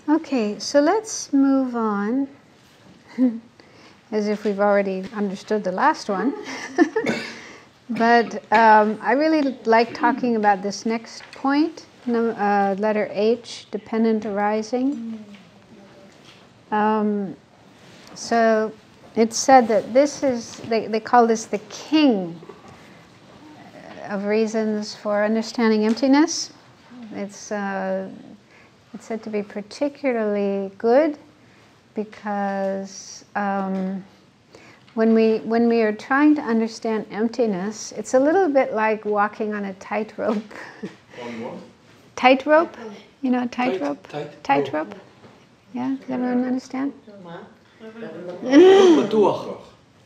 Okay, so let's move on, as if we've already understood the last one. But I really like talking about this next point, letter H, dependent arising. So it's said that this is, they call this the king of reasons for understanding emptiness. It's said to be particularly good because when we are trying to understand emptiness, it's a little bit like walking on a tightrope. On what? Tightrope, you know, tightrope. Tightrope. Yeah, does everyone understand?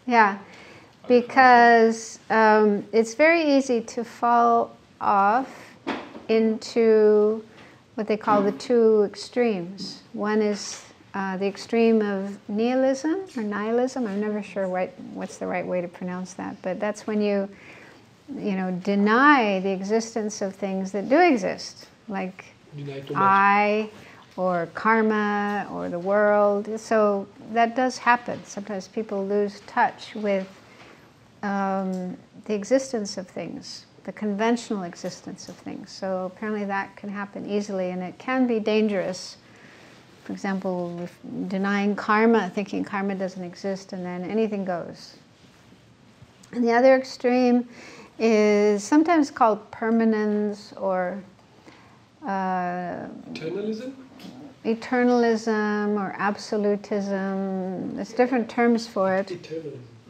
Yeah, because it's very easy to fall off into what they call the two extremes. One is the extreme of nihilism or nihilism. I'm never sure what's the right way to pronounce that, but that's when you deny the existence of things that do exist, like I, or karma, or the world. So that does happen. Sometimes people lose touch with the existence of things, the conventional existence of things. So apparently that can happen easily, and it can be dangerous. For example, denying karma, thinking karma doesn't exist, and then anything goes. And the other extreme is sometimes called permanence or eternalism or absolutism. There's different terms for it.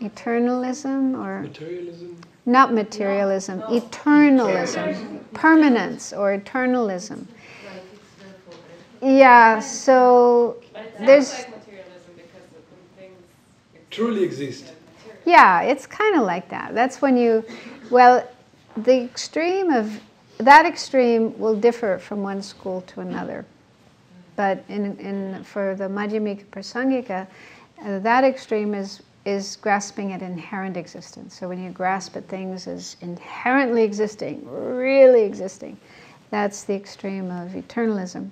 Eternalism or materialism. Not materialism, no. Eternalism, permanence or eternalism. Yeah, so there's like materialism because the things truly exist. Yeah, it's kind of like that. That's when the extreme of that extreme will differ from one school to another. But for the Madhyamika Prasangika, that extreme is grasping at inherent existence. So when you grasp at things as inherently existing, really existing, that's the extreme of eternalism.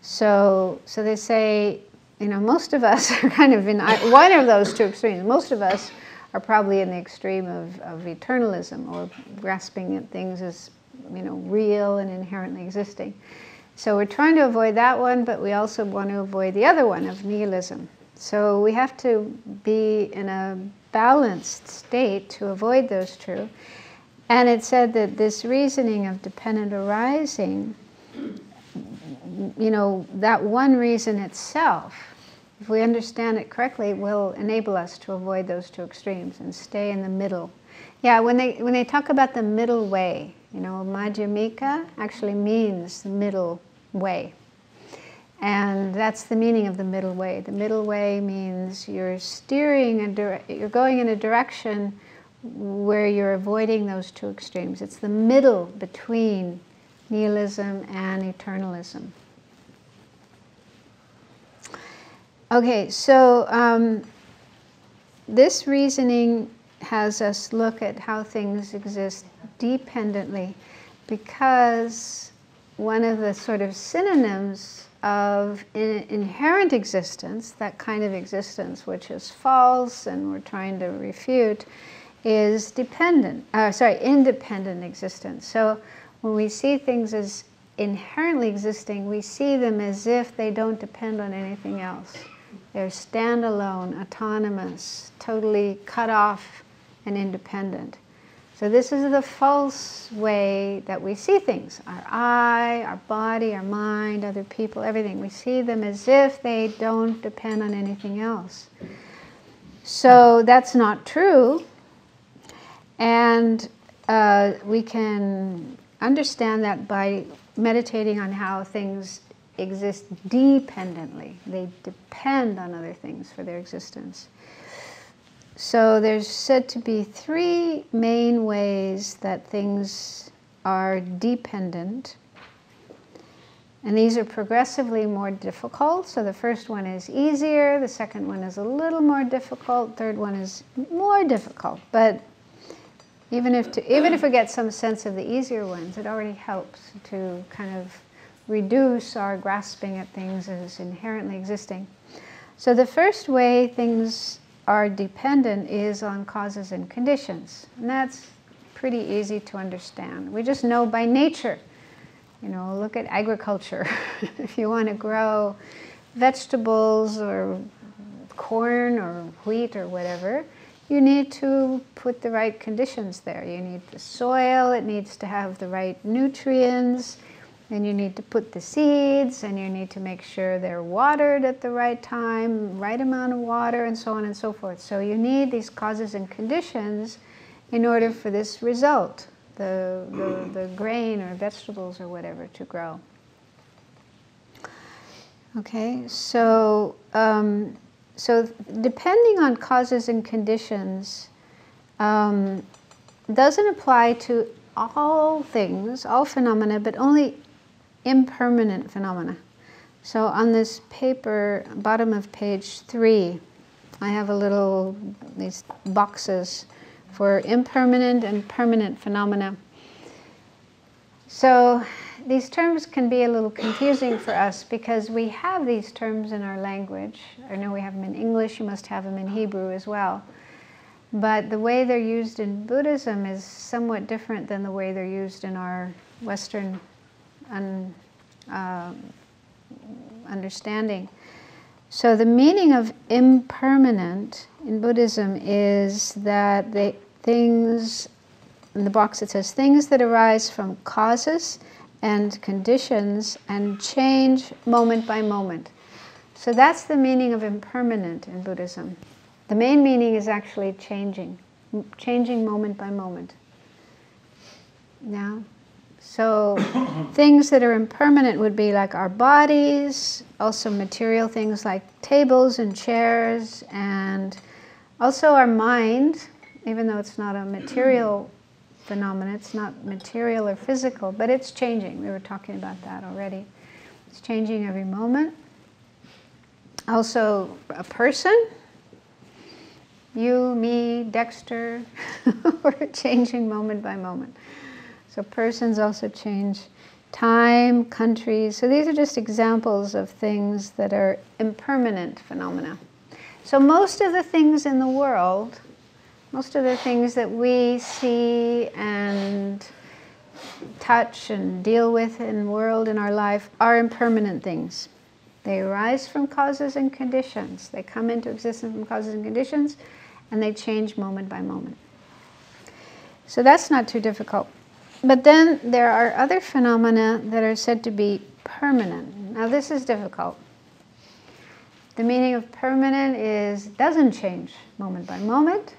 So they say, most of us are kind of in one of those two extremes. Most of us are probably in the extreme of eternalism, or grasping at things as real and inherently existing. So we're trying to avoid that one, but we also want to avoid the other one of nihilism. So we have to be in a balanced state to avoid those two. And it said that this reasoning of dependent arising, that one reason itself, if we understand it correctly, will enable us to avoid those two extremes and stay in the middle. Yeah, when they talk about the middle way, Madhyamika actually means the middle way. And that's the meaning of the middle way. The middle way means you're you're going in a direction where you're avoiding those two extremes. It's the middle between nihilism and eternalism. Okay, so this reasoning has us look at how things exist dependently, because one of the sort of synonyms of inherent existence, that kind of existence which is false and we're trying to refute, is independent existence. So when we see things as inherently existing, we see them as if they don't depend on anything else. They're standalone, autonomous, totally cut off and independent. So this is the false way that we see things. Our I, our body, our mind, other people, everything. We see them as if they don't depend on anything else. So that's not true. And we can understand that by meditating on how things exist dependently. They depend on other things for their existence. So there's said to be three main ways that things are dependent. And these are progressively more difficult. So the first one is easier, the second one is a little more difficult, third one is more difficult. But even if we get some sense of the easier ones, it already helps to kind of reduce our grasping at things as inherently existing. So the first way things are dependent is on causes and conditions. And that's pretty easy to understand. We just know by nature. You know, look at agriculture. If you want to grow vegetables or corn or wheat or whatever, you need to put the right conditions there. You need the soil, it needs to have the right nutrients, and you need to put the seeds, and you need to make sure they're watered at the right time, right amount of water, and so on and so forth. So you need these causes and conditions in order for this result, the grain or vegetables or whatever, to grow. Okay, so depending on causes and conditions doesn't apply to all things, all phenomena, but only impermanent phenomena. So on this paper, bottom of page 3, I have these boxes for impermanent and permanent phenomena. So these terms can be a little confusing for us because we have these terms in our language. I know we have them in English, you must have them in Hebrew as well. But the way they're used in Buddhism is somewhat different than the way they're used in our Western understanding. So the meaning of impermanent in Buddhism is that things, in the box it says, things that arise from causes and conditions and change moment by moment. So that's the meaning of impermanent in Buddhism. The main meaning is actually changing moment by moment. Now, so things that are impermanent would be like our bodies, also material things like tables and chairs, and also our mind, even though it's not a material phenomenon, it's not material or physical, but it's changing. We were talking about that already. It's changing every moment. Also a person, you, me, Dexter, we're changing moment by moment. So persons also change time, countries. So these are just examples of things that are impermanent phenomena. So most of the things in the world, most of the things that we see and touch and deal with in the world, in our life, are impermanent things. They arise from causes and conditions. They come into existence from causes and conditions, and they change moment by moment. So that's not too difficult. But then there are other phenomena that are said to be permanent. Now this is difficult. The meaning of permanent is doesn't change moment by moment,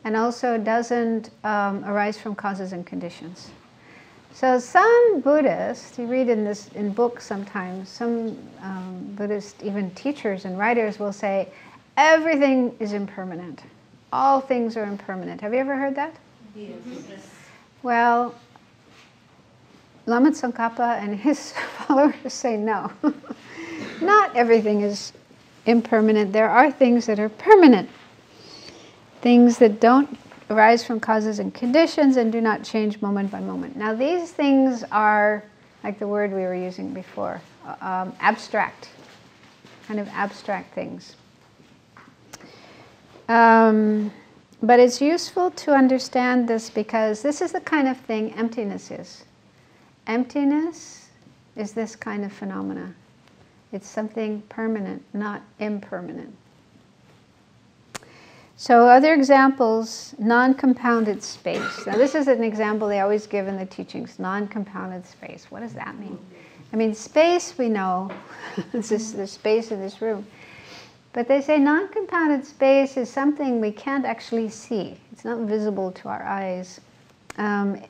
and also doesn't arise from causes and conditions. So some Buddhists, you read in books sometimes, some Buddhist even teachers and writers will say, everything is impermanent. All things are impermanent. Have you ever heard that? Yes. Well, Lama Tsongkhapa and his followers say no. Not everything is impermanent. There are things that are permanent. Things that don't arise from causes and conditions and do not change moment by moment. Now these things are, like the word we were using before, abstract, kind of abstract things. But it's useful to understand this because this is the kind of thing emptiness is. Emptiness is this kind of phenomena. It's something permanent, not impermanent. So other examples, non-compounded space. Now this is an example they always give in the teachings, non-compounded space. What does that mean? I mean, space we know, it's just the space in this room. But they say non-compounded space is something we can't actually see. It's not visible to our eyes.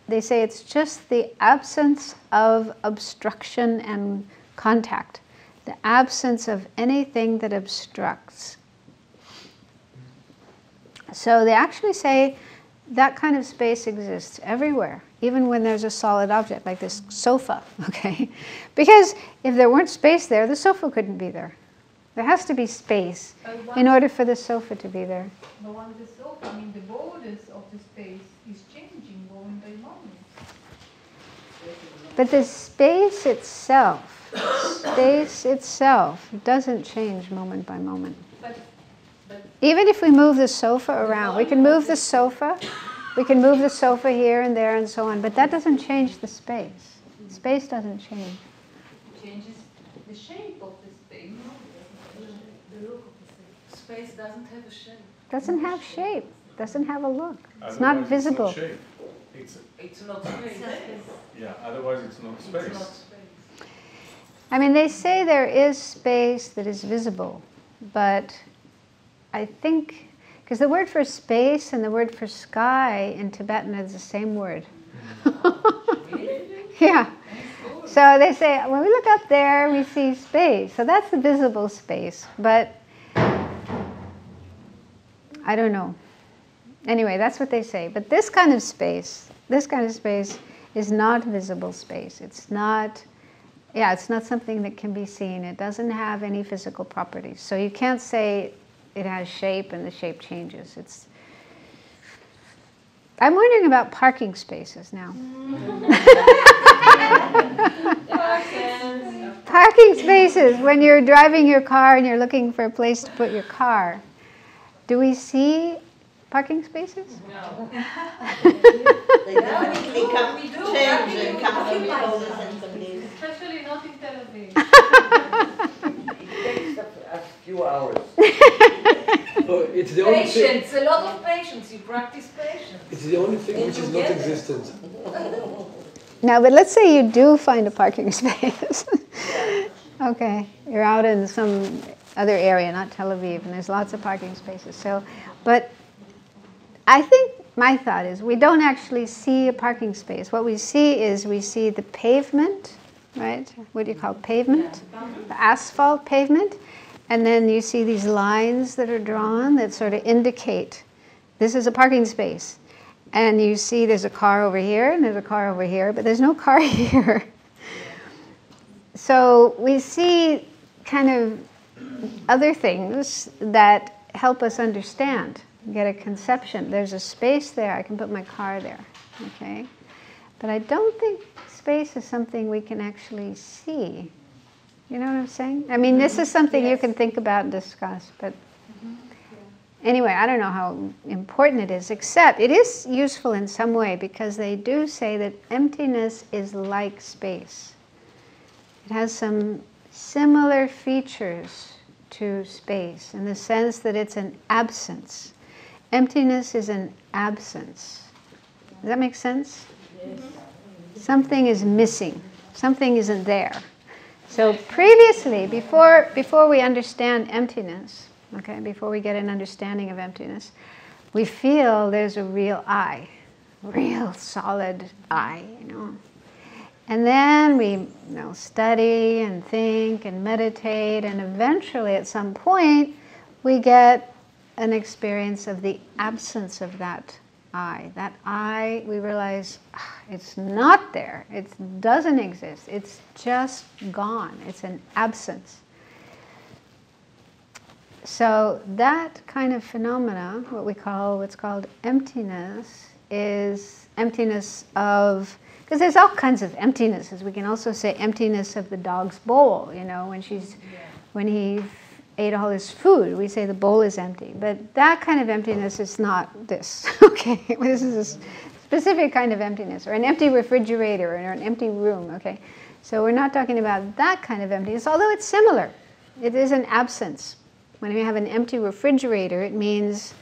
They say it's just the absence of obstruction and contact, the absence of anything that obstructs. So they actually say that kind of space exists everywhere, even when there's a solid object like this sofa, okay? Because if there weren't space there, the sofa couldn't be there. There has to be space in order for the sofa to be there. But once the sofa, I mean the borders of the space is changing moment by moment. But the space itself doesn't change moment by moment. But Even if we move the sofa around, we can move the sofa here and there and so on, but that doesn't change the space. Space doesn't change. It changes the shape of the space. The look of the space. space doesn't have a shape. Doesn't have shape, doesn't have a look. It's Otherwise not visible. It's not shape. It's not space. Yeah, otherwise it's not space. It's not space. I mean, they say there is space that is visible, but I think, because the word for space and the word for sky in Tibetan is the same word. Yeah. So they say, when we look up there, we see space. So that's the visible space, but I don't know. Anyway, that's what they say. But this kind of space is not visible space. It's not something that can be seen. It doesn't have any physical properties. So you can't say it has shape and the shape changes. I'm wondering about parking spaces now. Parking spaces, when you're driving your car and you're looking for a place to put your car. Do we see parking spaces? No. They definitely come We do. change and come from all the sense of these. Especially not in Tel Aviv. It takes a few hours. Oh, it's the only thing. Patience, a lot of patience. You practice patience. It's the only thing which is not Together. existent. No, but let's say you do find a parking space. Okay, you're out in some other area, not Tel Aviv, and there's lots of parking spaces. So, but I think my thought is we don't actually see a parking space. What we see is we see the pavement, right? What do you call pavement? The asphalt pavement. And then you see these lines that are drawn that sort of indicate this is a parking space. And you see there's a car over here and there's a car over here, but there's no car here. So we see kind of other things that help us understand, get a conception. There's a space there, I can put my car there, okay? But I don't think space is something we can actually see. You know what I'm saying? I mean, this is something you can think about and discuss, but anyway, I don't know how important it is, except it is useful in some way because they do say that emptiness is like space. It has some similar features to space in the sense that it's an absence. Emptiness is an absence. Does that make sense? Yes. Something is missing. Something isn't there. So previously, before we understand emptiness, okay, before we get an understanding of emptiness, we feel there's a real I, real solid I, you know. And then we study and think and meditate, and eventually at some point we get an experience of the absence of that I. That I, we realize it's not there, it doesn't exist, it's just gone, it's an absence. So that kind of phenomena, what's called emptiness, is emptiness of, because there's all kinds of emptinesses. We can also say emptiness of the dog's bowl, you know, when he ate all his food, we say the bowl is empty. But that kind of emptiness is not this, okay? This is a specific kind of emptiness, or an empty refrigerator, or an empty room, okay? So we're not talking about that kind of emptiness, although it's similar. It is an absence. When we have an empty refrigerator, it means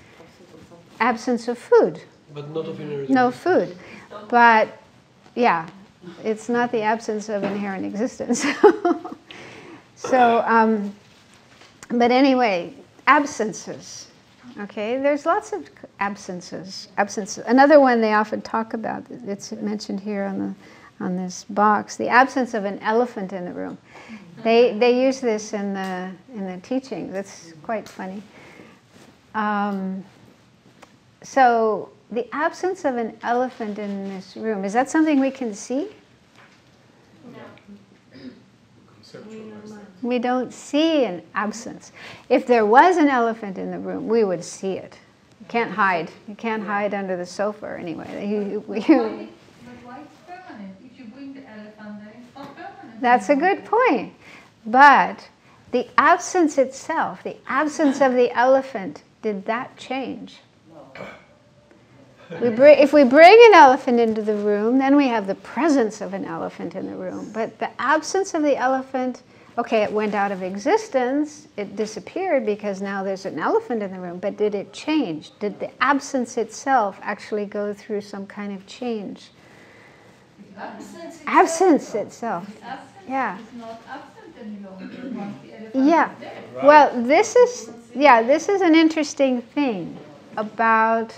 absence of food. But not of inherent. No food. But, yeah, it's not the absence of inherent existence. So, but anyway, absences, okay? There's lots of absences. Another one they often talk about, it's mentioned here on this box, the absence of an elephant in the room. They use this in the teaching. That's quite funny. So the absence of an elephant in this room, is that something we can see? We don't see an absence. If there was an elephant in the room, we would see it. You can't hide. You can't hide under the sofa anyway. But why it's permanent? If you bring the elephant That's a good point. But the absence itself, the absence of the elephant, did that change? If we bring an elephant into the room, then we have the presence of an elephant in the room. But the absence of the elephant, okay, it went out of existence, it disappeared because now there's an elephant in the room, but did it change? Did the absence itself actually go through some kind of change? Absence itself. Yeah. It's not absent any longer once the elephant Yeah. is there. Well, this is an interesting thing about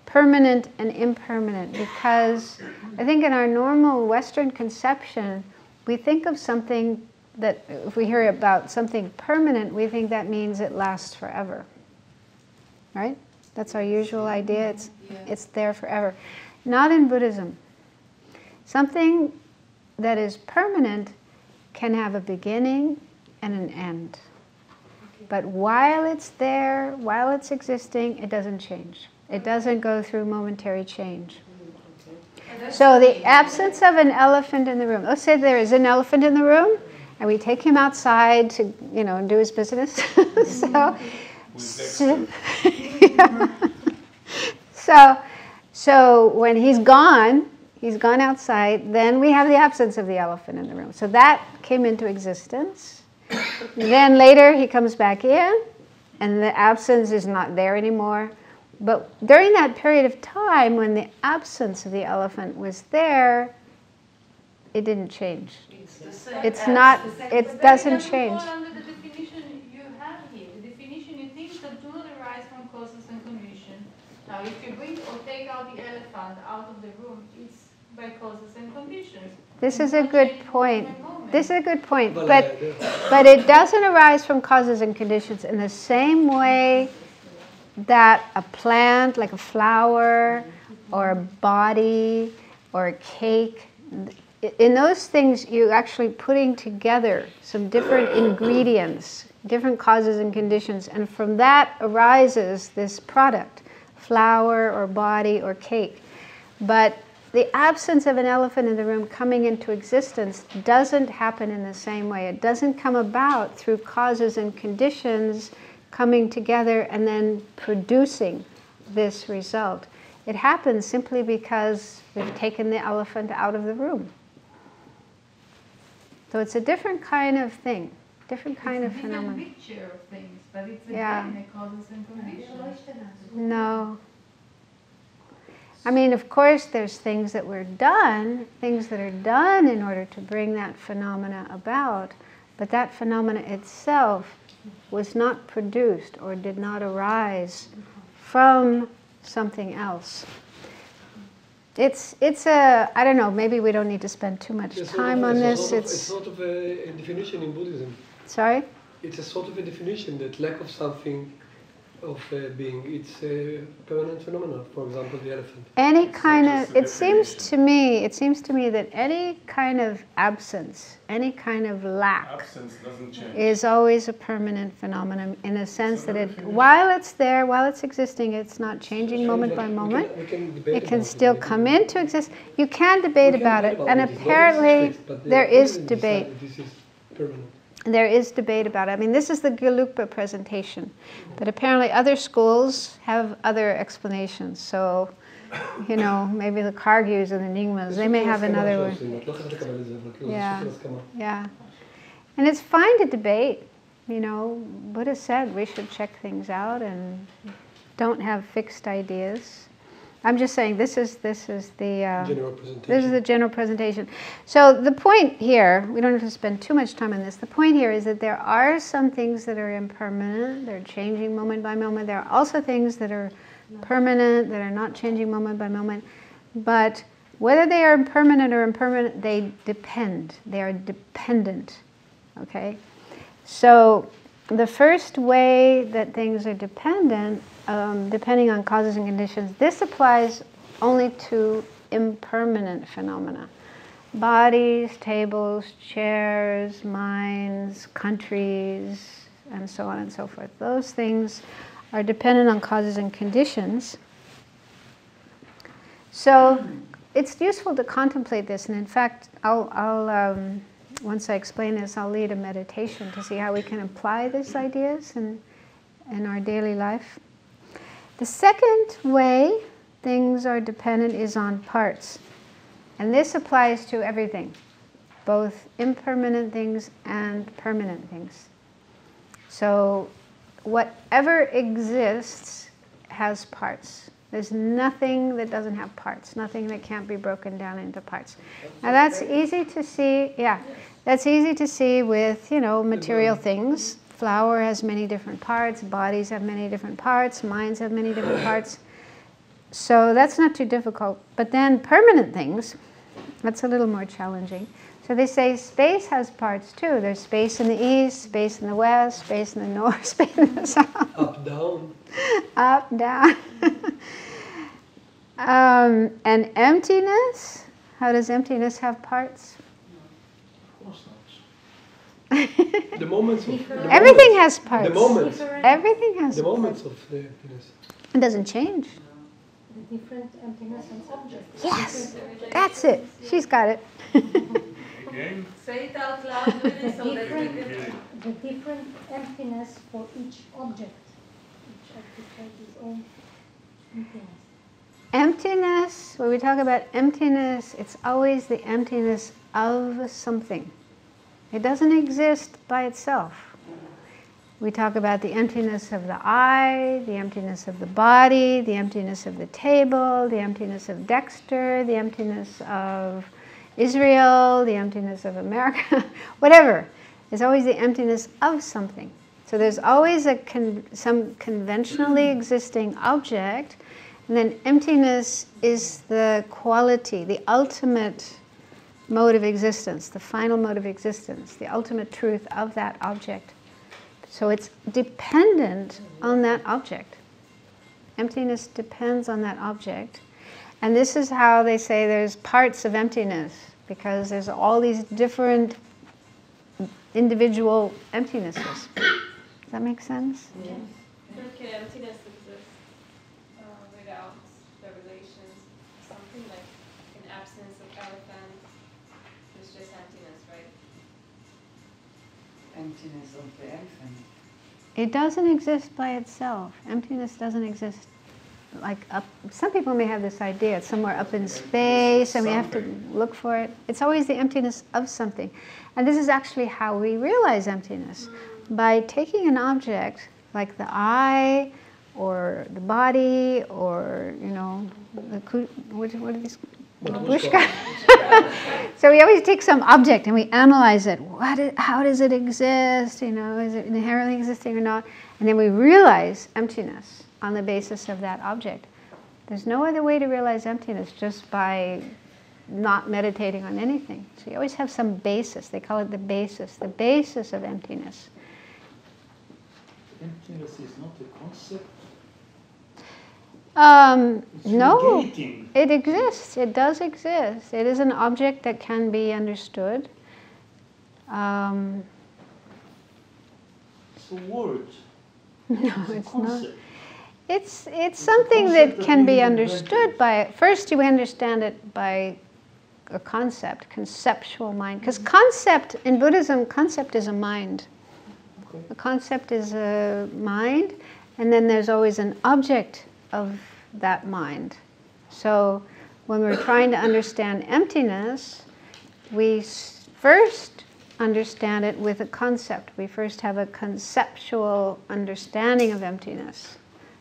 permanent and impermanent, because I think in our normal Western conception, we think of something that, if we hear about something permanent, we think that means it lasts forever. Right? That's our usual idea. It's there forever. Not in Buddhism. Something that is permanent can have a beginning and an end. But while it's there, while it's existing, it doesn't change. It doesn't go through momentary change. So the absence of an elephant in the room. Let's say there is an elephant in the room, and we take him outside to, do his business. So when he's gone outside, then we have the absence of the elephant in the room. So that came into existence. Then later he comes back in, and the absence is not there anymore. But during that period of time when the absence of the elephant was there, it didn't change. It's not, it doesn't change. Fall under the definition you have here. The definition you think that do not arise from causes and conditions. Now, if you bring or take out the elephant out of the room, it's by causes and conditions. This is a good point. This is a good point. But it doesn't arise from causes and conditions in the same way that a plant, like a flower, or a body, or a cake, in those things you're actually putting together some different ingredients, different causes and conditions, and from that arises this product, flower or body or cake. But the absence of an elephant in the room coming into existence doesn't happen in the same way. It doesn't come about through causes and conditions coming together and then producing this result. It happens simply because we've taken the elephant out of the room. So it's a different kind of thing, different kind of phenomenon. It's a mixture of things, but it's again a causes and conditions. No. I mean, of course, there's things that are done in order to bring that phenomena about, but that phenomena itself was not produced or did not arise from something else. It's a, I don't know, maybe we don't need to spend too much time on this. It's sort of a definition in Buddhism. Sorry? It's a sort of a definition that lack of something, of being, it's a permanent phenomenon. For example, the elephant. Any kind of, it seems to me that any kind of absence, any kind of lack Doesn't change. is always a permanent phenomenon in the sense that while it's there, while it's existing, it's not changing moment by moment. It can still come into existence. You can debate about it, and apparently there is debate. This is permanent. There is debate about it. I mean, this is the Gelugpa presentation, but apparently other schools have other explanations. So, maybe the Kargyus and the Nyingmas, they may have another one. Yeah. And it's fine to debate. Buddha said we should check things out and don't have fixed ideas. I'm just saying this is the general presentation. So the point here, we don't have to spend too much time on this. The point here is that there are some things that are impermanent, they're changing moment by moment. There are also things that are permanent, that are not changing moment by moment. But whether they are impermanent or impermanent, they depend. They are dependent. Okay? So the first way that things are dependent, depending on causes and conditions, this applies only to impermanent phenomena. Bodies, tables, chairs, minds, countries, and so on and so forth. Those things are dependent on causes and conditions. So it's useful to contemplate this, and in fact, I'll once I explain this, I'll lead a meditation to see how we can apply these ideas in our daily life. The second way things are dependent is on parts. And this applies to everything, both impermanent things and permanent things. So whatever exists has parts. There's nothing that doesn't have parts, nothing that can't be broken down into parts. Now that's easy to see, that's easy to see with, material things. Flour has many different parts, bodies have many different parts, minds have many different parts. So that's not too difficult. But then permanent things, that's a little more challenging. So they say space has parts too. There's space in the east, space in the west, space in the north, space in the south. Up, down. Up, down. And emptiness, how does emptiness have parts? Of course not. The moments of... Everything has parts. The moments. Everything has The parts. moments of the emptiness. It doesn't change. The different emptiness and subject. Yes, that's it. She's got it. Again? Say it out loud, really, so that we can... The different emptiness for each object. Each object has its own emptiness. Emptiness, when we talk about emptiness, it's always the emptiness of something. It doesn't exist by itself. We talk about the emptiness of the eye, the emptiness of the body, the emptiness of the table, the emptiness of Dexter, the emptiness of Israel, the emptiness of America, whatever. There's always the emptiness of something. So there's always some conventionally existing object, and then emptiness is the quality, the ultimate mode of existence, the final mode of existence, the ultimate truth of that object. So it's dependent on that object. Emptiness depends on that object. And this is how they say there's parts of emptiness, because there's all these different individual emptinesses. Does that make sense? Yeah. Can emptiness exist without the relations? Something like in absence of elephant, there's just emptiness, right? Emptiness of the elephant. It doesn't exist by itself. Emptiness doesn't exist like up. Some people may have this idea, it's somewhere up in space and we have to look for it. It's always the emptiness of something. And this is actually how we realize emptiness. By taking an object like the eye or the body or, what are these? Bushka. So we always take some object and we analyze it. How does it exist? Is it inherently existing or not? And then we realize emptiness on the basis of that object. There's no other way to realize emptiness just by not meditating on anything. So you always have some basis. They call it the basis of emptiness. Emptiness is not a concept. No, Negating. it exists. It does exist. It is an object that can be understood. It's a word. No, It's a it's not. concept. It's something that can be understood by, first you understand it by a concept, conceptual mind. Because concept, in Buddhism, concept is a mind. A concept is a mind, and then there's always an object of that mind. So when we're trying to understand emptiness, we first understand it with a concept. We first have a conceptual understanding of emptiness.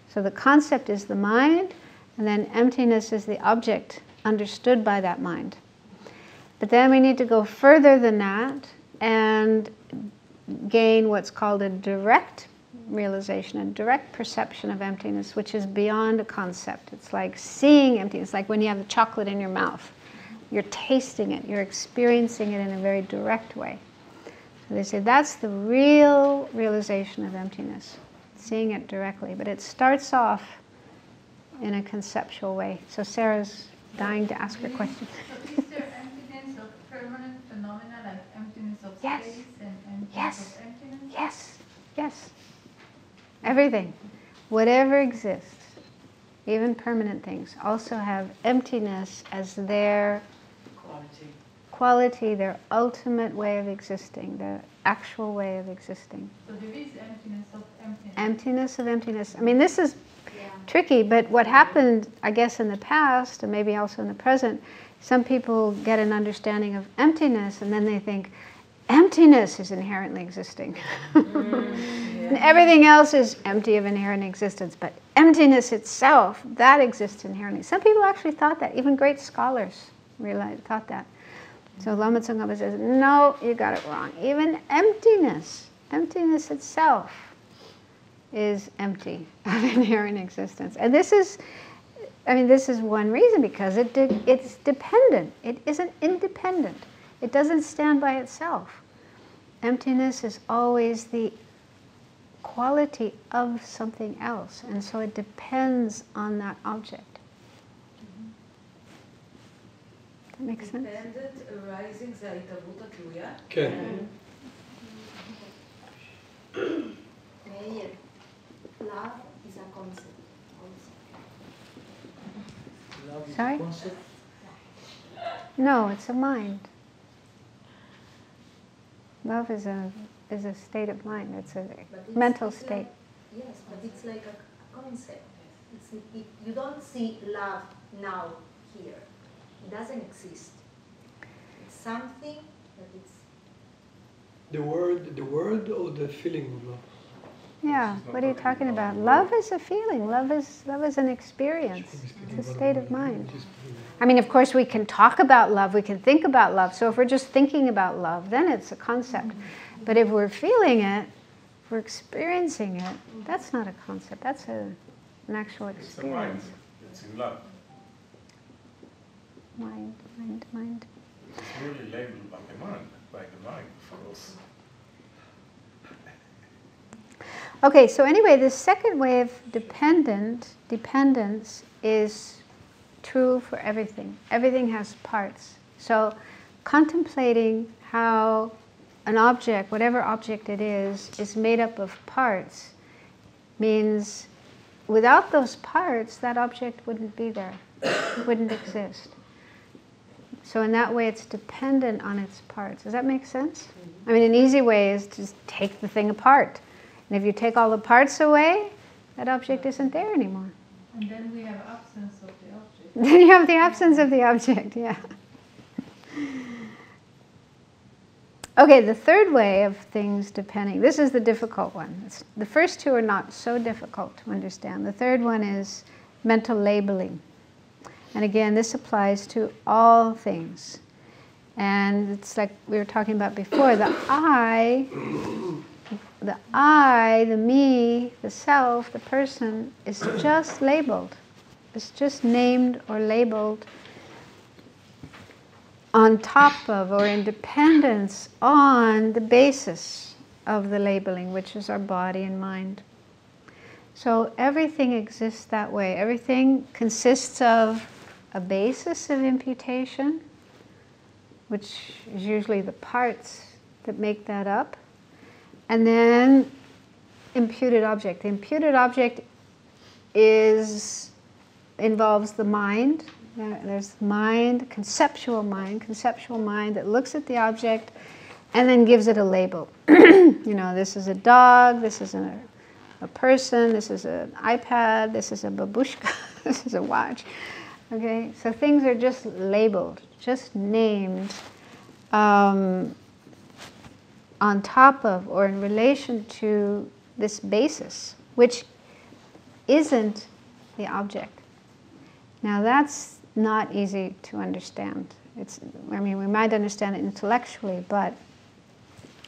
So the concept is the mind, and then emptiness is the object understood by that mind. But then we need to go further than that and gain what's called a direct realization, a direct perception of emptiness, which is beyond a concept. It's like seeing emptiness. It's like when you have the chocolate in your mouth. You're tasting it. You're experiencing it in a very direct way. So they say that's the real realization of emptiness, seeing it directly. But it starts off in a conceptual way. So Sarah's dying to ask her question. So is there emptiness of permanent phenomena like emptiness of Yes. space and emptiness Yes. of emptiness? Yes, yes. Everything, whatever exists, even permanent things, also have emptiness as their Quality. quality, their ultimate way of existing, their actual way of existing. So there is emptiness of emptiness. Emptiness of emptiness. I mean, this is tricky, but what happened, I guess, in the past, and maybe also in the present, some people get an understanding of emptiness, and then they think, emptiness is inherently existing. And everything else is empty of inherent existence, but emptiness itself, that exists inherently. Some people actually thought that, even great scholars thought that. So Lama Tsongkhapa says, no, you got it wrong. Even emptiness itself is empty of inherent existence. And this is one reason, because it's dependent. It isn't independent. It doesn't stand by itself. Emptiness is always the quality of something else, and so it depends on that object. That makes sense? Dependent arising זה ההתהוות התלויה? כן. Meir, love is a concept also. Love is Sorry? a concept. No, it's a mind. Love is a state of mind. It's a mental state. Yes, but it's like a concept. You don't see love now, here. It doesn't exist. It's something that it's... The word or the feeling of love? Yeah, what are you talking about? Love is a feeling. Love is an experience. It's a state of mind. I mean, of course, we can talk about love, we can think about love. So if we're just thinking about love, then it's a concept. But if we're feeling it, if we're experiencing it, that's not a concept. That's an actual experience. It's in love. Mind. It's really labeled by the mind, of course. Okay, so anyway, the second way of dependence is true for everything. Everything has parts. So contemplating how an object, whatever object it is made up of parts, means without those parts, that object wouldn't be there, wouldn't exist. So in that way, it's dependent on its parts. Does that make sense? I mean, an easy way is to just take the thing apart. And if you take all the parts away, that object isn't there anymore. And then we have absence of the object. Then you have the absence of the object, yeah. Okay, the third way of things depending, this is the difficult one. The first two are not so difficult to understand. The third one is mental labeling. And again, this applies to all things. And it's like we were talking about before, the I, the me, the self, the person is just labeled. It's just named or labeled on top of or in dependence on the basis of the labeling, which is our body and mind. So everything exists that way. Everything consists of a basis of imputation, which is usually the parts that make that up, and then imputed object. The imputed object involves the mind. There's mind, conceptual mind that looks at the object and then gives it a label. You know, this is a dog, this is a person, this is an iPad, this is a babushka, this is a watch. Okay, so things are just labeled, just named on top of or in relation to this basis, which isn't the object. Now that's not easy to understand. I mean, we might understand it intellectually, but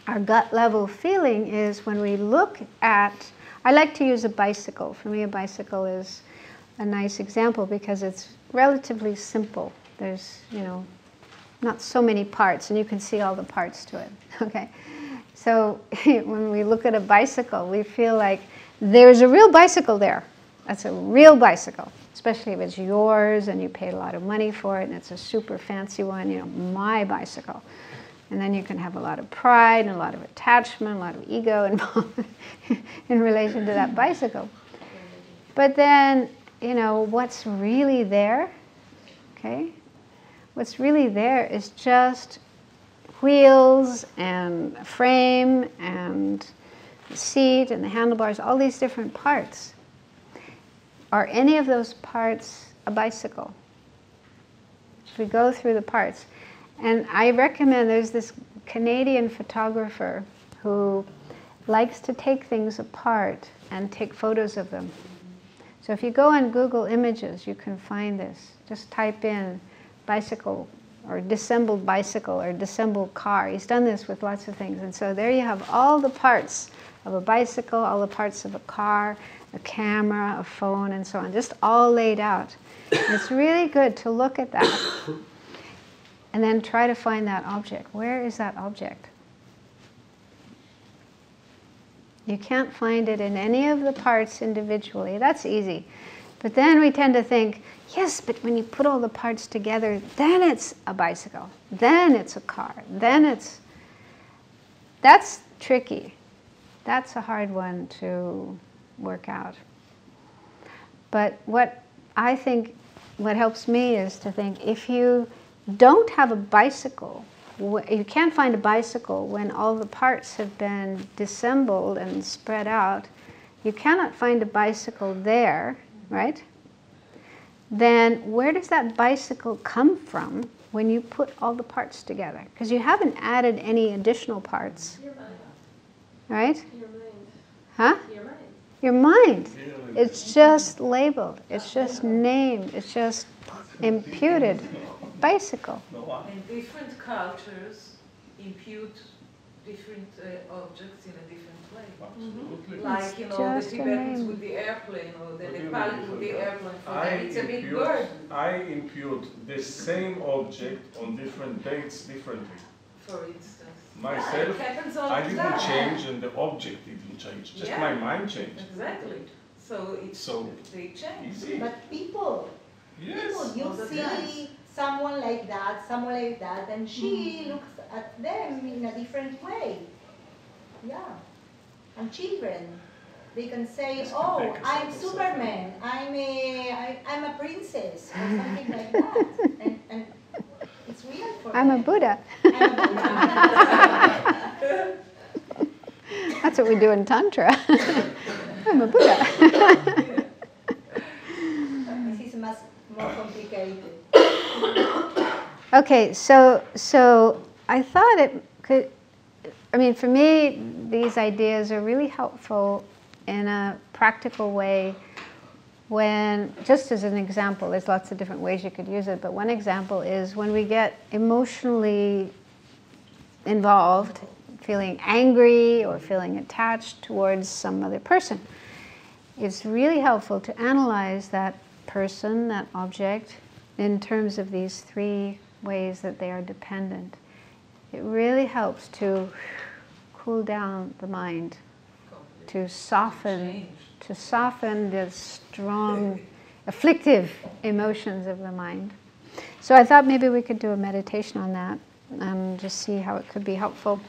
our gut level feeling is when we look at, I like to use a bicycle. For me, a bicycle is a nice example because it's relatively simple. There's, not so many parts, and you can see all the parts to it, okay? So when we look at a bicycle, we feel like there's a real bicycle there. That's a real bicycle, especially if it's yours and you paid a lot of money for it and it's a super fancy one, my bicycle. And then you can have a lot of pride and a lot of attachment, a lot of ego involved in relation to that bicycle. But then, what's really there, okay? what's really there is just wheels and a frame and the seat and the handlebars, all these different parts. Are any of those parts a bicycle? If we go through the parts. And I recommend, there's this Canadian photographer who likes to take things apart and take photos of them. So if you go on Google Images, you can find this. Just type in bicycle or disassembled bicycle or disassembled car. He's done this with lots of things. And so there you have all the parts of a bicycle, all the parts of a car, a camera, a phone, and so on, just all laid out. And it's really good to look at that and then try to find that object. Where is that object? You can't find it in any of the parts individually. That's easy. But then we tend to think, yes, but when you put all the parts together, then it's a bicycle, then it's a car, then it's... That's tricky. That's a hard one to work out. But what I think, what helps me is to think, if you don't have a bicycle, you can't find a bicycle when all the parts have been disassembled and spread out, you cannot find a bicycle there, right? Then where does that bicycle come from when you put all the parts together? Because you haven't added any additional parts. Your mind. Right? Your mind. Huh? Your mind. Your mind. It's just labeled. It's just named. It's just imputed. Bicycle. And different cultures impute different objects in a different way. Absolutely. Like, you know, the just a Tibetans name. with the airplane, or the What do you Nepalese mean with the for that? airplane. For them, it's a big bird. I impute the same object on different dates differently. For instance. Myself, It happens all I the didn't time. change and the object didn't change. Just Yeah. my mind changed. Exactly. So it's So, they change. easy. But people, Yes. you All the time. see someone like that, and she looks at them in a different way. Yeah. And children, they can say, This could oh, take a I'm cycle Superman, I'm a princess, or something like that. And it's weird for I'm a them. Buddha. I'm a Buddha. That's what we do in Tantra. I'm a Buddha. This is much more complicated. Okay, so I thought it could, I mean, for me, these ideas are really helpful in a practical way when, just as an example, there's lots of different ways you could use it, but one example is when we get emotionally involved, feeling angry or feeling attached towards some other person. It's really helpful to analyze that person, that object, in terms of these three ways that they are dependent. It really helps to cool down the mind, to soften the strong, afflictive emotions of the mind. So I thought maybe we could do a meditation on that and just see how it could be helpful.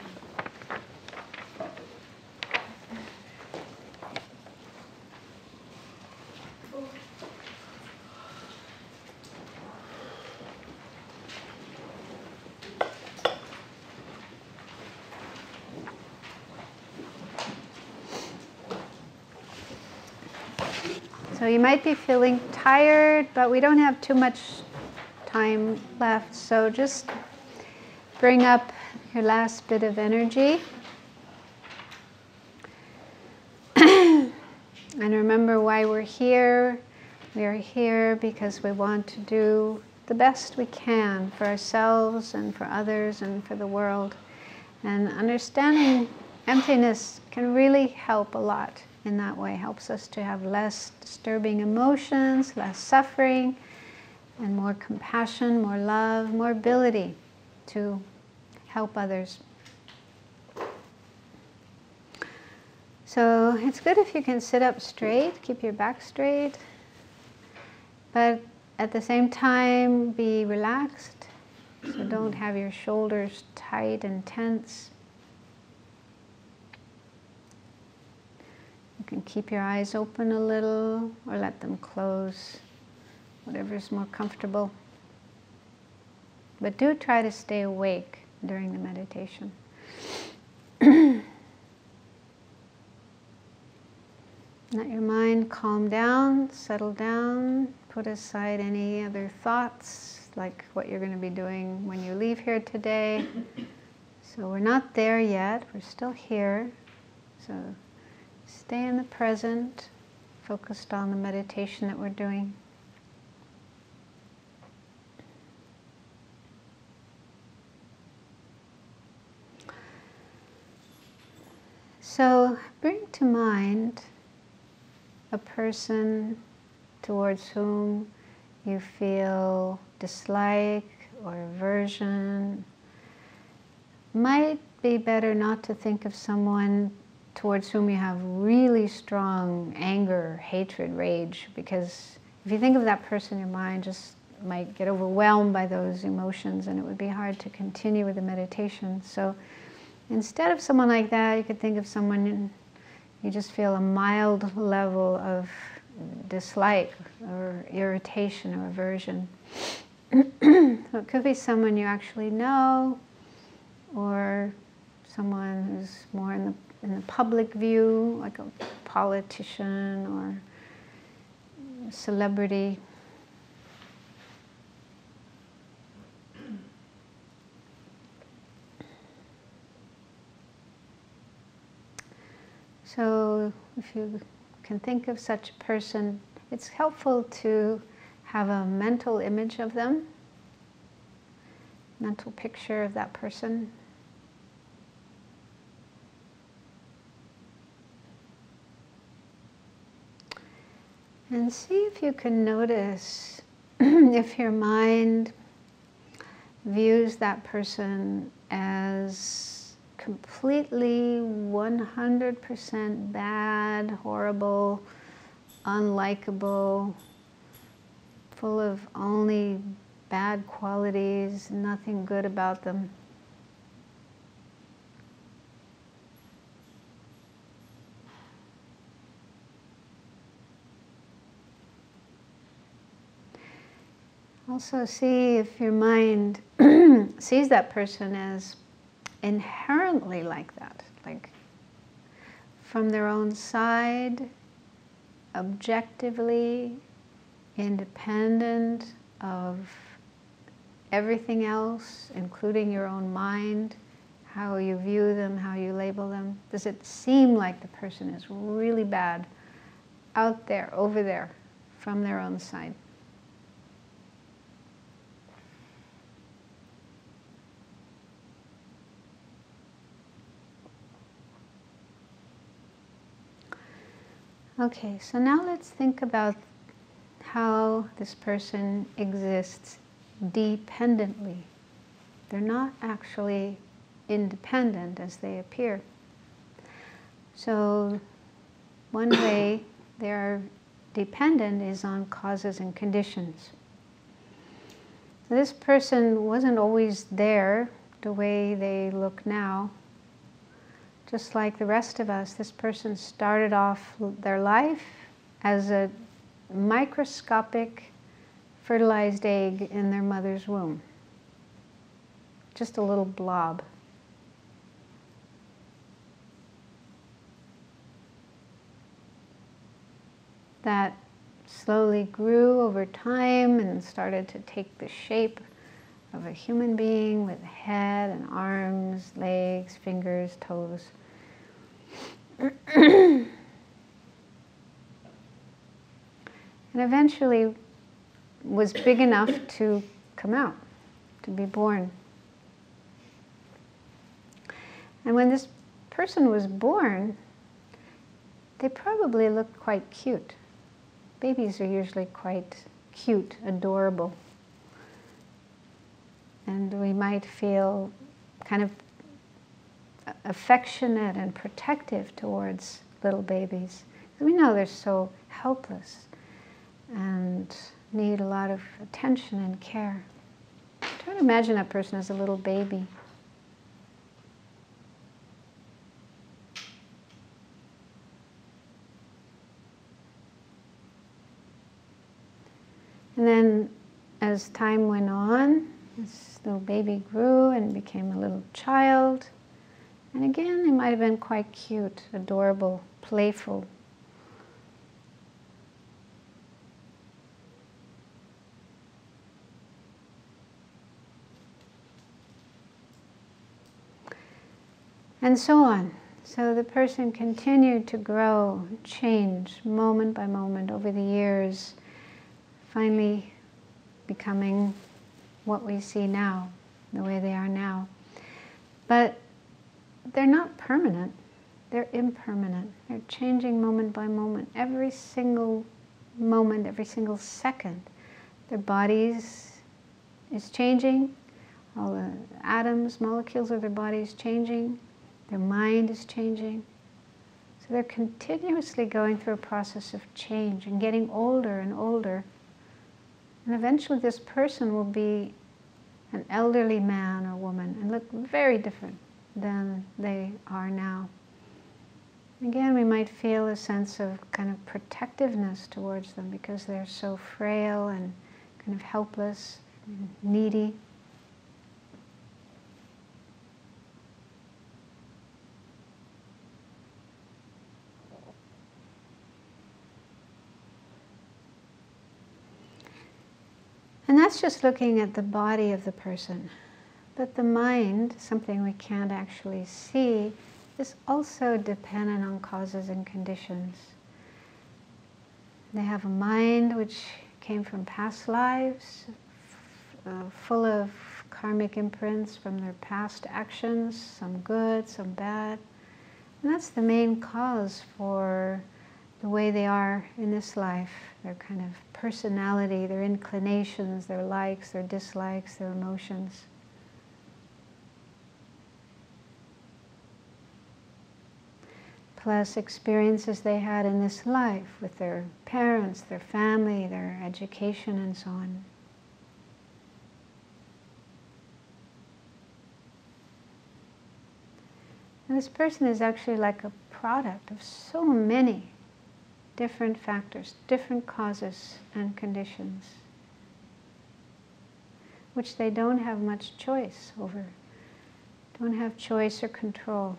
So you might be feeling tired, but we don't have too much time left. So just bring up your last bit of energy. And remember why we're here. We are here because we want to do the best we can for ourselves and for others and for the world. And understanding emptiness can really help a lot in that way. Helps us to have less disturbing emotions, less suffering, and more compassion, more love, more ability to help others. So it's good if you can sit up straight, keep your back straight, but at the same time be relaxed. So don't have your shoulders tight and tense. You can keep your eyes open a little or let them close, whatever is more comfortable. But do try to stay awake during the meditation. Let your mind calm down, settle down, put aside any other thoughts, like what you're going to be doing when you leave here today. So we're not there yet, we're still here. So stay in the present, focused on the meditation that we're doing. So bring to mind a person towards whom you feel dislike or aversion. Might be better not to think of someone towards whom you have really strong anger, hatred, rage, because if you think of that person, your mind just might get overwhelmed by those emotions and it would be hard to continue with the meditation. So instead of someone like that, you could think of someone you just feel a mild level of dislike or irritation or aversion. So it could be someone you actually know, or someone who's more in the public view, like a politician or a celebrity. So if you can think of such a person, it's helpful to have a mental image of them, mental picture of that person. And see if you can notice if your mind views that person as completely 100% bad, horrible, unlikable, full of only bad qualities, nothing good about them. Also see if your mind sees that person as inherently like that, like from their own side, objectively, independent of everything else, including your own mind, how you view them, how you label them. Does it seem like the person is really bad, out there, over there, from their own side? Okay, so now let's think about how this person exists dependently. They're not actually independent as they appear. So one way they're dependent is on causes and conditions. So this person wasn't always there the way they look now. Just like the rest of us, this person started off their life as a microscopic fertilized egg in their mother's womb. Just a little blob. That slowly grew over time and started to take the shape of a human being with a head and arms, legs, fingers, toes. And eventually was big enough to come out, to be born. And when this person was born, they probably looked quite cute. Babies are usually quite cute, adorable. And we might feel kind of affectionate and protective towards little babies. We know they're so helpless and need a lot of attention and care. Try to imagine that person as a little baby. And then as time went on, This little baby grew and became a little child. And again, they might have been quite cute, adorable, playful. And so on. So the person continued to grow, change, moment by moment over the years, finally becoming what we see now, the way they are now. But they're not permanent, they're impermanent. They're changing moment by moment, every single moment, every single second. Their bodies is changing, all the atoms, molecules of their bodies changing. Their mind is changing. So they're continuously going through a process of change and getting older and older. And eventually this person will be an elderly man or woman and look very different than they are now. Again, we might feel a sense of kind of protectiveness towards them because they're so frail and kind of helpless and needy. And that's just looking at the body of the person. But the mind, something we can't actually see, is also dependent on causes and conditions. They have a mind which came from past lives, full of karmic imprints from their past actions, some good, some bad. And that's the main cause for the way they are in this life, their kind of personality, their inclinations, their likes, their dislikes, their emotions. Plus experiences they had in this life with their parents, their family, their education, and so on. And this person is actually like a product of so many different factors, different causes and conditions, which they don't have much choice over, don't have choice or control.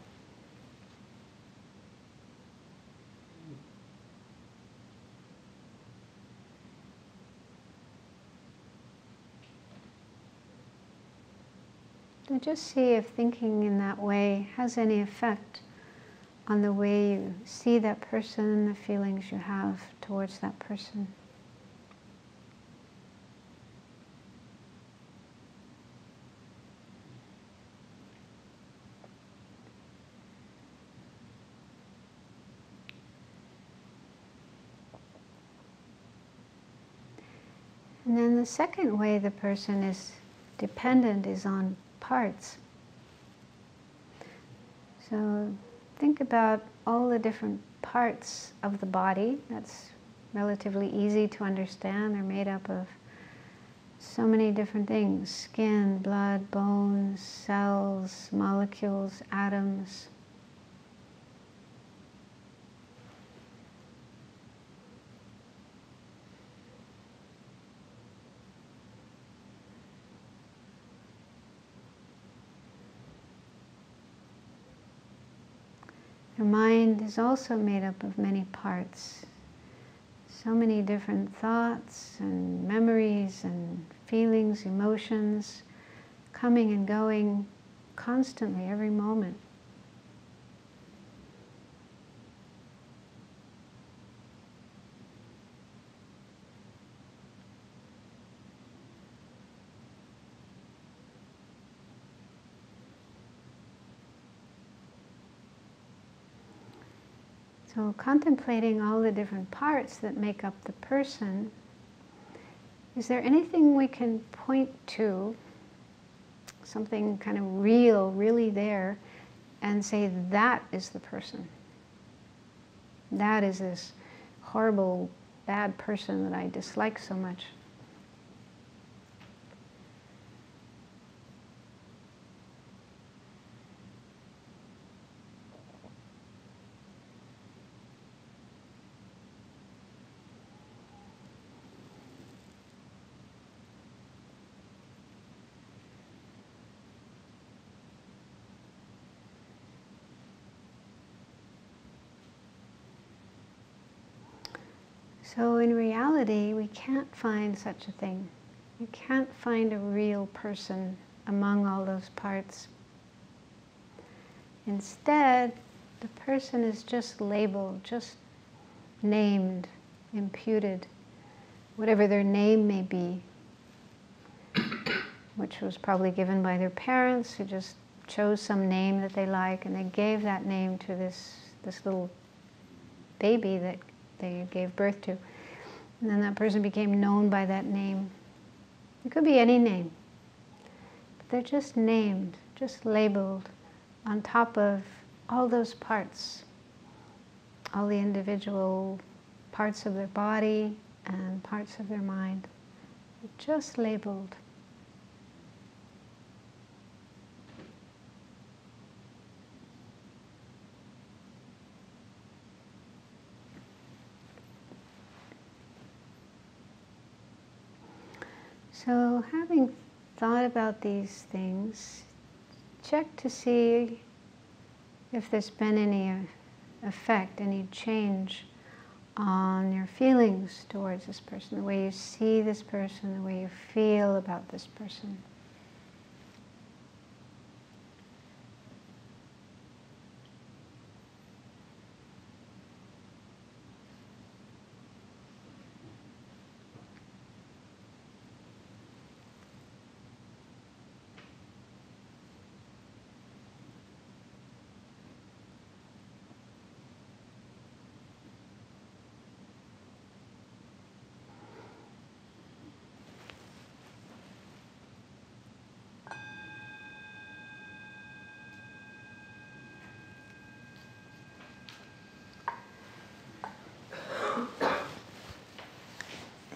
So just see if thinking in that way has any effect on the way you see that person, the feelings you have towards that person. And then the second way the person is dependent is on parts. So think about all the different parts of the body. That's relatively easy to understand. They're made up of so many different things: skin, blood, bones, cells, molecules, atoms. Your mind is also made up of many parts. So many different thoughts and memories and feelings, emotions, coming and going constantly, every moment. So contemplating all the different parts that make up the person, is there anything we can point to, something kind of real, really there, and say that is the person? That is this horrible, bad person that I dislike so much. So in reality, we can't find such a thing. You can't find a real person among all those parts. Instead, the person is just labeled, just named, imputed, whatever their name may be, which was probably given by their parents, who just chose some name that they like, and they gave that name to this little baby that they gave birth to. And then that person became known by that name. It could be any name. But they're just named, just labeled on top of all those parts, all the individual parts of their body and parts of their mind. They're just labeled. So having thought about these things, check to see if there's been any effect, any change on your feelings towards this person, the way you see this person, the way you feel about this person.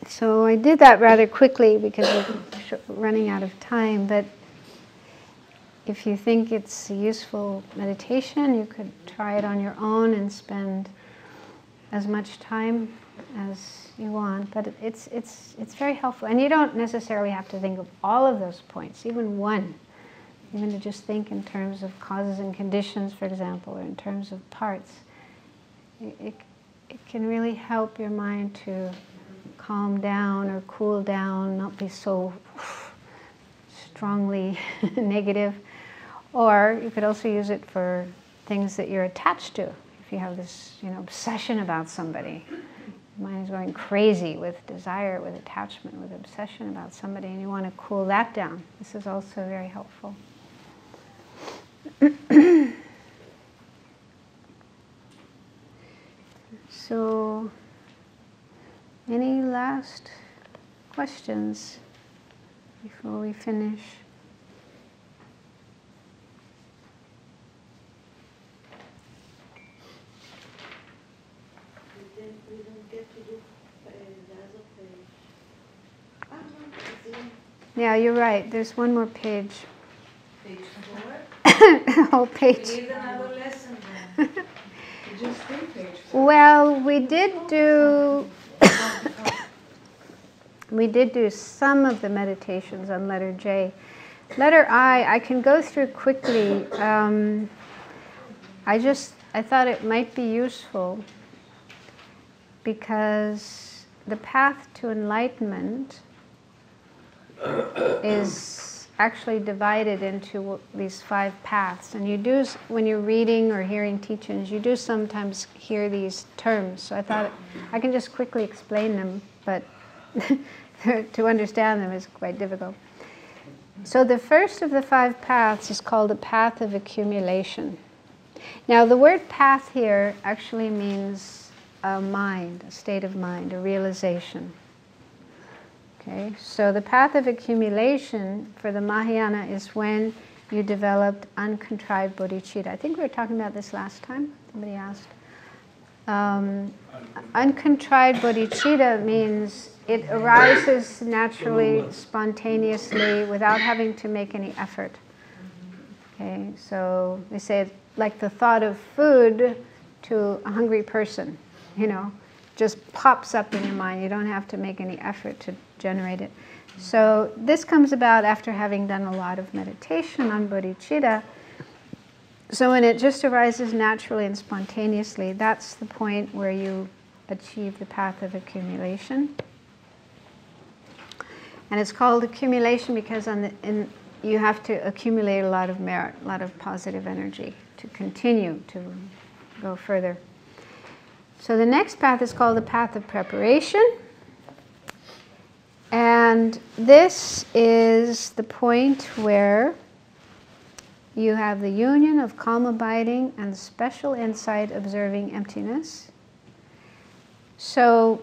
So I did that rather quickly because we're running out of time, but if you think it's a useful meditation, you could try it on your own and spend as much time as you want. But it's very helpful. And you don't necessarily have to think of all of those points, even one. Even to just think in terms of causes and conditions, for example, or in terms of parts. It can really help your mind to calm down or cool down, not be so strongly negative. Or you could also use it for things that you're attached to. If you have this, obsession about somebody, your mind is going crazy with desire, with attachment, with obsession about somebody, and you want to cool that down. This is also very helpful. So, any last questions before we finish? We don't get to do the other page. Yeah, you're right. There's one more page. Page 4? The whole page. We need another lesson then. Just 3 pages. Well, we did do some of the meditations on letter J. Letter I can go through quickly. I thought it might be useful because the path to enlightenment is actually divided into these 5 paths. And you do, when you're reading or hearing teachings, you do sometimes hear these terms. So I thought I can just quickly explain them, but to understand them is quite difficult. So the first of the 5 paths is called the path of accumulation. Now the word path here actually means a mind, a state of mind, a realization. Okay, so the path of accumulation for the Mahayana is when you developed uncontrived bodhicitta. I think we were talking about this last time. Somebody asked. Uncontrived bodhicitta means it arises naturally, spontaneously, without having to make any effort. Okay, so they say it's like the thought of food to a hungry person, just pops up in your mind. You don't have to make any effort to generate it. So this comes about after having done a lot of meditation on bodhicitta. So when it just arises naturally and spontaneously, that's the point where you achieve the path of accumulation. And it's called accumulation because you have to accumulate a lot of merit, a lot of positive energy to continue to go further. So the next path is called the path of preparation. And this is the point where you have the union of calm abiding and special insight observing emptiness. So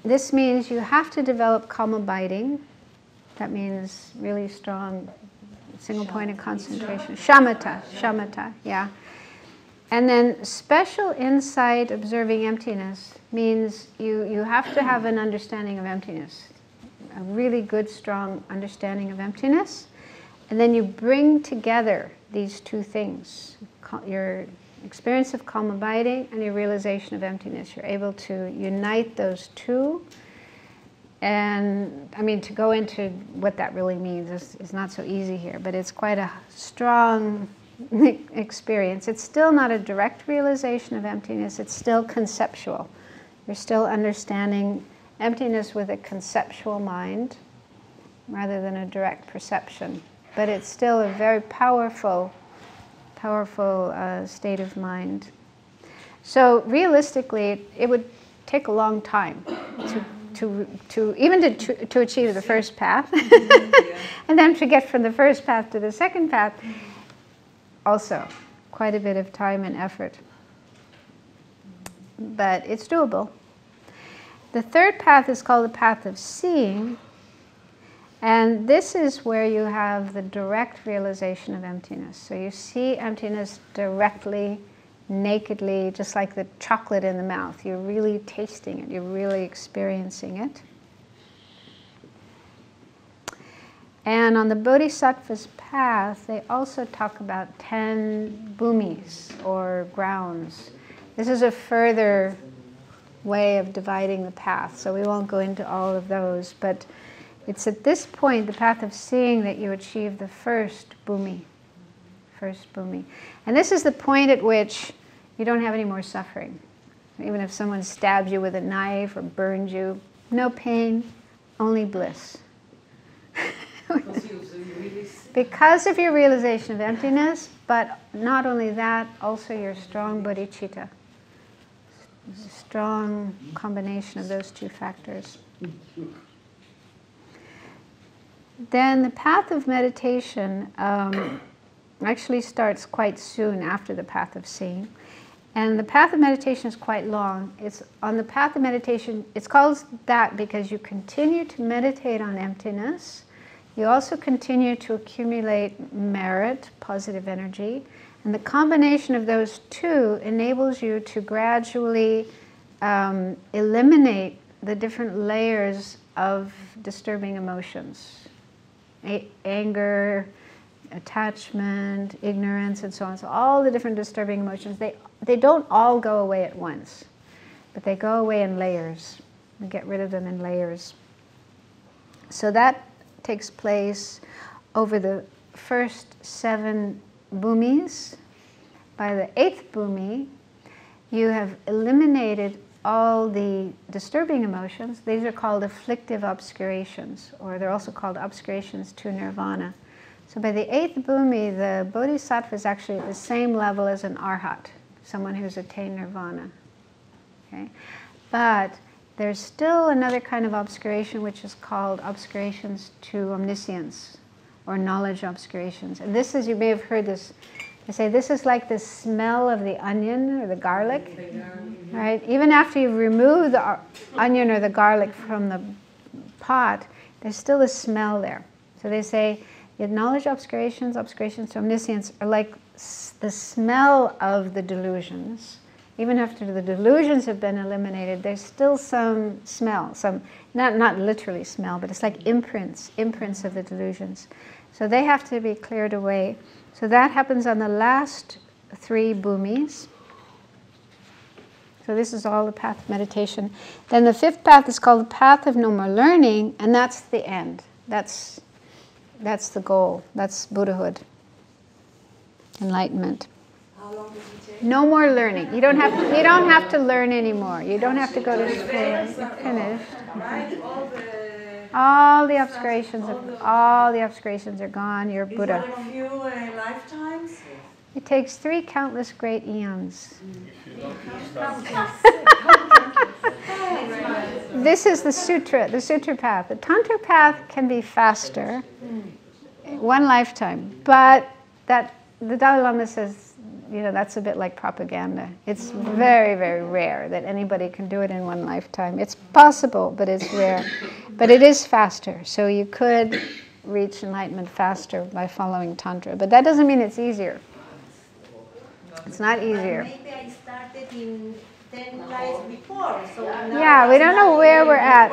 this means you have to develop calm abiding. That means really strong single point of concentration. Shamatha, yeah. And then special insight observing emptiness means you have to have an understanding of emptiness, a really good, strong understanding of emptiness. And then you bring together these two things, your experience of calm abiding and your realization of emptiness. You're able to unite those two. And I mean, to go into what that really means is not so easy here, but it's quite a strong experience. It's still not a direct realization of emptiness, it's still conceptual. You're still understanding emptiness with a conceptual mind rather than a direct perception. But it's still a very powerful state of mind. So realistically, it would take a long time to achieve the first path, and then to get from the first path to the second path. Also, quite a bit of time and effort, but it's doable. The third path is called the path of seeing, and this is where you have the direct realization of emptiness. So you see emptiness directly, nakedly, just like the chocolate in the mouth. You're really tasting it, you're really experiencing it. And on the Bodhisattva's path, they also talk about 10 bhumis, or grounds. This is a further way of dividing the path, so we won't go into all of those, but it's at this point, the path of seeing, that you achieve the first bhumi. And this is the point at which you don't have any more suffering. Even if someone stabs you with a knife or burns you, no pain, only bliss. Because of your realization of emptiness, but not only that, also your strong bodhicitta. A strong combination of those two factors. Then the path of meditation actually starts quite soon after the path of seeing. And the path of meditation is quite long. It's on the path of meditation, it's called that because you continue to meditate on emptiness. You also continue to accumulate merit, positive energy, and the combination of those two enables you to gradually eliminate the different layers of disturbing emotions. Anger, attachment, ignorance, and so on. So all the different disturbing emotions, they don't all go away at once, but they go away in layers. We get rid of them in layers. So that takes place over the first 7 bhumis. By the 8th bhumi, you have eliminated all the disturbing emotions. These are called afflictive obscurations, or they're also called obscurations to nirvana. So by the 8th bhumi, the bodhisattva is actually at the same level as an arhat, someone who's attained nirvana. Okay? But there's still another kind of obscuration which is called obscurations to omniscience, or knowledge obscurations. And this is, you may have heard this, I say this is like the smell of the onion or the garlic. Right? Even after you've removed the onion or the garlic from the pot, there's still a smell there. So they say the knowledge obscurations, obscurations to omniscience, are like the smell of the delusions. Even after the delusions have been eliminated, there's still some smell, some not literally smell, but it's like imprints of the delusions. So they have to be cleared away. So that happens on the last 3 bhumis. So this is all the path of meditation. Then the 5th path is called the path of no more learning, and that's the end. That's the goal. That's Buddhahood, enlightenment. How how long does it take? No more learning. You don't have to learn anymore. You don't have to go to school. You're finished. Right? All the obscurations are gone. You're Buddha. Is it a few lifetimes? It takes 3 countless great eons. This is the sutra path. The tantra path can be faster, 1 lifetime, but the Dalai Lama says, that's a bit like propaganda. It's very, very rare that anybody can do it in 1 lifetime. It's possible, but it's rare. But it is faster, so you could reach enlightenment faster by following tantra. But that doesn't mean it's easier. It's not easier. Maybe I started in 10 lives before, so now yeah, we don't know where we're at.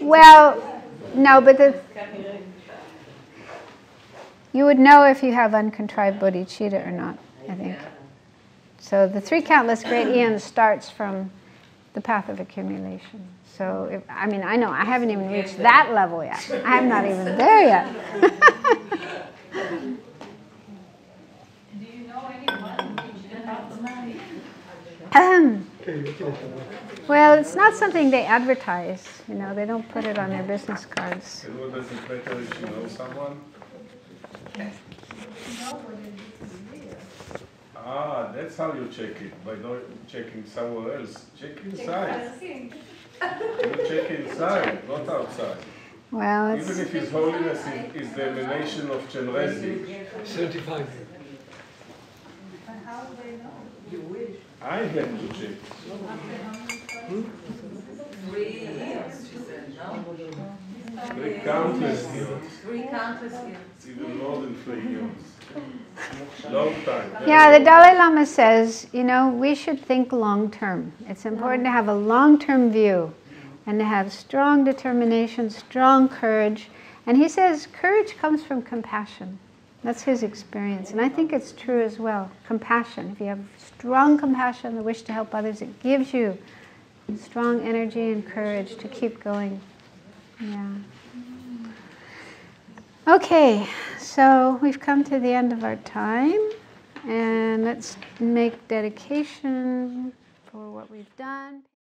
Well, no, but you would know if you have uncontrived bodhicitta or not, I think. So the 3 countless great eons starts from the path of accumulation. So, I know I haven't even reached that level yet. I'm not even there yet. Do you know anyone about the money? Well, it's not something they advertise. They don't put it on their business cards. And what does it matter if you know someone? Ah, that's how you check it, by not checking somewhere else. Check inside. You check inside, not outside. Well, even if His Holiness is the emanation of Chenrezig. 75. And how do they know? You wish. I have to check. 3 years, she said, no? 3 countless years. 3 countless years. It's even more than 3 years. Long time. yeah, the Dalai Lama says, we should think long term. It's important to have a long-term view and to have strong determination, strong courage. And he says courage comes from compassion. That's his experience. And I think it's true as well. Compassion. If you have strong compassion, the wish to help others, it gives you strong energy and courage to keep going. Yeah. Okay, so we've come to the end of our time, and let's make dedication for what we've done.